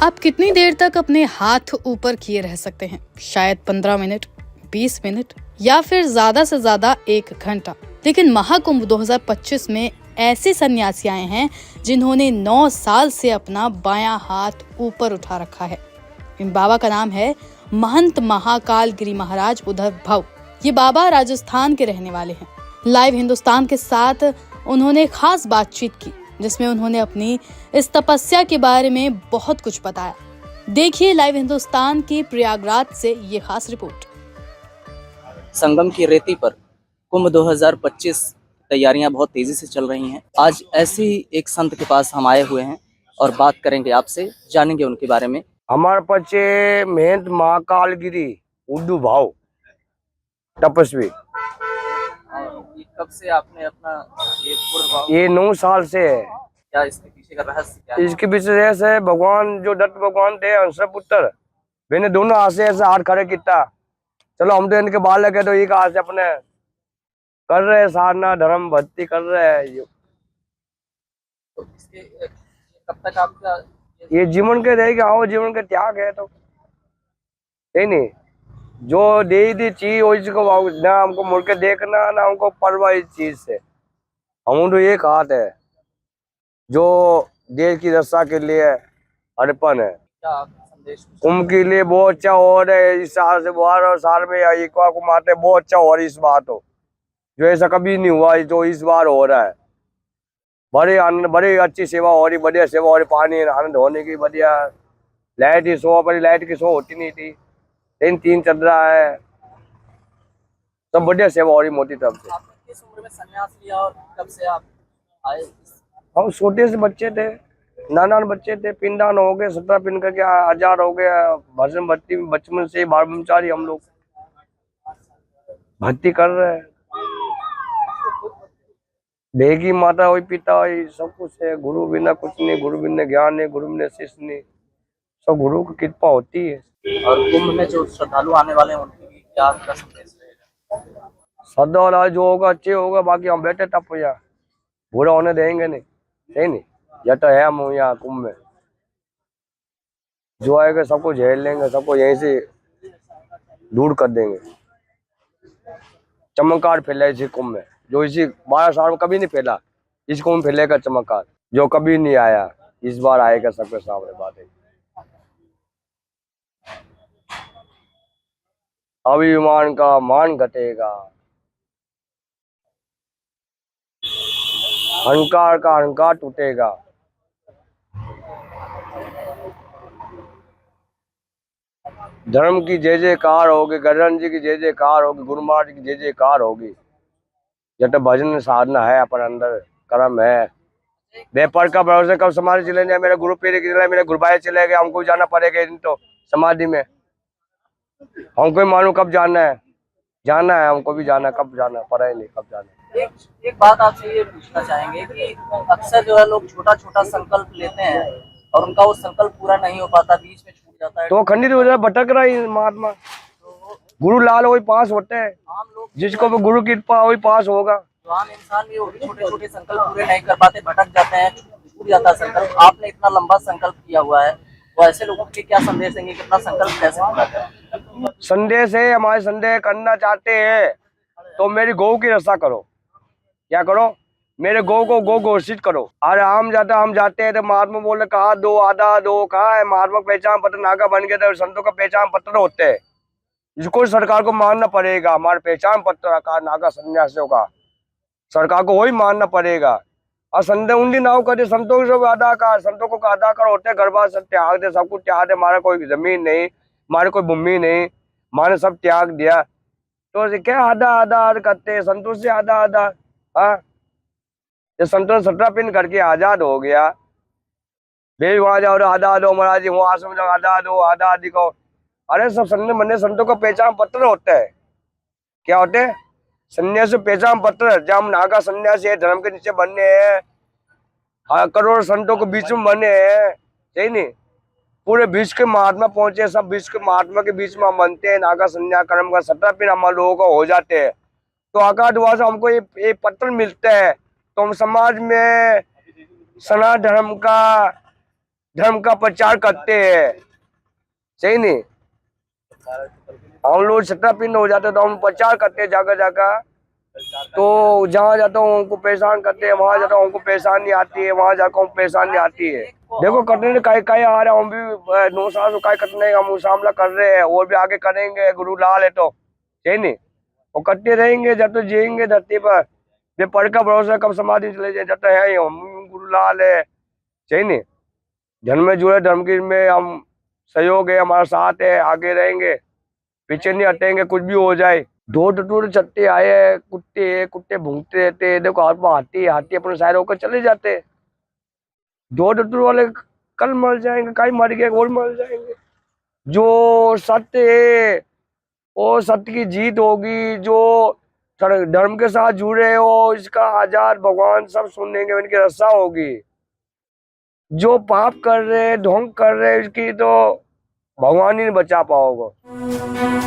आप कितनी देर तक अपने हाथ ऊपर किए रह सकते हैं? शायद 15 मिनट, 20 मिनट या फिर ज्यादा से ज्यादा 1 घंटा। लेकिन महाकुंभ 2025 में ऐसे सन्यासी आए हैं जिन्होंने 9 साल से अपना बायां हाथ ऊपर उठा रखा है। इन बाबा का नाम है महंत महाकाल गिरी महाराज उद्धव भव। ये बाबा राजस्थान के रहने वाले हैं। लाइव हिंदुस्तान के साथ उन्होंने खास बातचीत की जिसमें उन्होंने अपनी इस तपस्या के बारे में बहुत कुछ बताया। देखिए लाइव हिंदुस्तान की प्रयागराज से ये खास रिपोर्ट। संगम की रेती पर कुंभ 2025 तैयारियां बहुत तेजी से चल रही हैं। आज ऐसे ही एक संत के पास हम आए हुए हैं और बात करेंगे आपसे, जानेंगे उनके बारे में। हमारे पचे महंत महाकाल गिरी उद्धव भाव तपस्वी। कब से आपने अपना ये पूर्ण ये 9 साल से है। क्या इसके पीछे का रहस्य क्या है? इसके पीछे रहस्य है भगवान जो दत्त भगवान थे हंस पुत्र, मैंने दोनों हाथ से ऐसे हाथ खड़े किया। चलो हम तो इनके बाल लगे तो एक हाथ से अपने कर रहे साधना धर्म भक्ति कर रहे हैं। तो इसके कब तक आपका ये जीवन के रहेगा, आओ जीवन के त्याग है तो नहीं जो दे दी चीज उसको ना हमको मुड़ के देखना ना हमको परवाह इस चीज से। हम तो एक हाथ है जो देश की रक्षा के लिए अर्पण है। क्या आप संदेश कुंभ के लिए बहुत अच्छा हो रहा है। इस साल से बार साल में एक बार को मारते बहुत अच्छा हो रहा है। इस बार तो जो ऐसा कभी नहीं हुआ जो इस बार हो रहा है। बड़ी अच्छी सेवा हो रही, बढ़िया सेवा हो रही। पानी आनंद होने की बढ़िया। लाइट की शो पर लाइट की शो होती नहीं थी, लेकिन 3 चल रहा है। सब बढ़िया सेवा हो रही मोदी तरफ से। आपने किस उम्र में संन्यास लिया और कब से आप आए? हम छोटे से बच्चे थे, नाना बच्चे थे, पिंडदान हो गए, 17 पिंड करके हजार हो गया। भजन भक्ति बचपन से ब्रह्मचारी हम लोग भक्ति कर रहे हैं। देगी माता वही पिता वही सब कुछ है। गुरु बिना कुछ नहीं, गुरु बिना ज्ञान नहीं, गुरु बिना शिष्य नहीं। सब गुरु की कृपा होती है। और कुंभ में जो श्रद्धालु आने वाले हैं उनके लिए क्या आपका संदेश रहेगा? सदा वाला जो होगा अच्छे होगा, बाकी हम बैठे तब या बुरा होने देंगे नहीं। सही नहीं, या तो है हम यहाँ कुंभ में जो आएगा सबको झेल लेंगे, सबको यहीं से दूर कर देंगे। चमत्कार फैला इसी कुंभ में जो इसी 12 साल में कभी नहीं फैला। इस कुंभ में फैलेगा चमत्कार जो कभी नहीं आया, इस बार आएगा सबके सामने। बात है अभिमान का मान घटेगा, अहंकार का अहंकार टूटेगा। धर्म की जय जयकार होगी, गजानन जी की जय जयकार होगी, गुरु महाराज की जय जयकार होगी। जब भजन साधना है अपन अंदर, कर्म है। व्यापार का भरोसे कब समाधि चले जाए, मेरे गुरु पीर चले, मेरे गुरु भाई चले गए, हमको जाना पड़ेगा इन तो समाधि में। हमको भी मालूम कब जाना है हमको भी जाना है। कब जाना पता ही नहीं कब जाना है। एक बात आपसे ये पूछना चाहेंगे कि अक्सर जो है लोग छोटा छोटा संकल्प लेते हैं और उनका वो संकल्प पूरा नहीं हो पाता, बीच में छूट जाता है, तो खंडित हो जाए, भटक रहा है महात्मा। गुरु लाल वही पास होते हैं, आम लोग जिसको भी गुरु की कृपा वही पास होगा। जो आम इंसान भी वो भी छोटे छोटे संकल्प पूरे नहीं कर पाते, भटक जाते हैं, छूट जाता है संकल्प। आपने इतना लंबा संकल्प किया हुआ है, तो ऐसे लोगों के लिए क्या संदेश देंगे? कितना संकल्प कैसे पूरा करें? संदेश है हमारे, संदेश करना चाहते हैं तो मेरी गौ की रक्षा करो। क्या करो? मेरे गौ को गौ घोषित करो। अरे हम जाते हैं तो महात्मा बोले कहा दो आधा दो, कहा है महात्मा पहचान पत्र नागा बन गया। तो संतों का पहचान पत्र होते हैं, इसको सरकार को मानना पड़ेगा। हमारे पहचान पत्र का नागा सन्यासियों का सरकार को वही मानना पड़ेगा। और संत उंडी नाव करे, संतों को अदाकार, संतों को अदाकार होते हैं। गरबा सब त्याग दे, सब कुछ त्याग दे। हमारा कोई जमीन नहीं, हमारे कोई भूमि नहीं, हमारे सब त्याग दिया। तो क्या आधा करते, संतोष से आधा। हाँ, जब संतोष 17 पिन करके आजाद हो गया, भाई वहां जाओ आधा दो महाराज जी, वहां आश्रम जाओ आधा दो, आधा आदि को। अरे सब संत मन्ने संतों का पहचान पत्र होते हैं। क्या होते हैं? सन्यासी पहचान पत्र। जब हम नागा सन्यासी है, धर्म के नीचे बनने हैं, करोड़ संतों के बीच में बने हैं। सही नहीं, पूरे विश्व के महात्मा पहुंचे, सब विश्व के महात्मा के बीच में हम बनते हैं। नागा संन्यास कर्म का 17 पिन हम लोगों को हो जाते हैं। तो आकाश दुआ से हमको ये पत्र मिलते हैं। तो हम समाज में सनातन धर्म का धर्म का प्रचार करते हैं, सही नहीं। हम लोग छत्रपिंड हो जाते तो हम प्रचार करते हैं जगह जगह, तो जहाँ जाता हूँ उनको परेशान करते हैं, वहां जाता हूँ उनको परेशानी आती है, वहां जाकर उनको परेशानी आती है। देखो कटने काय आ रहा है, हम भी 9 साल से काय कटने का मुसामला कर रहे हैं और भी आगे करेंगे। गुरु लाल है तो सही नहीं, वो करते रहेंगे जब तो जिएंगे धरती पर। ये पढ़ का भरोसा कब समाधि चले जाए, जब तो है ही हम गुरु लाल है, सही नहीं। धर्म में जुड़े, धर्म की में हम सहयोग है, हमारा साथ है, आगे रहेंगे, पीछे नहीं हटेंगे कुछ भी हो जाए। दो टूट चट्टे आए हैं, कुत्ते भूंगते रहते हैं। देखो हाथ में हाथी अपने साइड होकर चले जाते हैं। दो टूट वाले कल मर जाएंगे, कहीं मर गए और मर जाएंगे। जो सत्य है वो सत्य की जीत होगी। जो धर्म के साथ जुड़े हो, इसका आजाद भगवान सब सुनेंगे, इनकी रक्षा होगी। जो पाप कर रहे, ढोंग कर रहे, इसकी तो भगवान ही नहीं बचा पाओगे।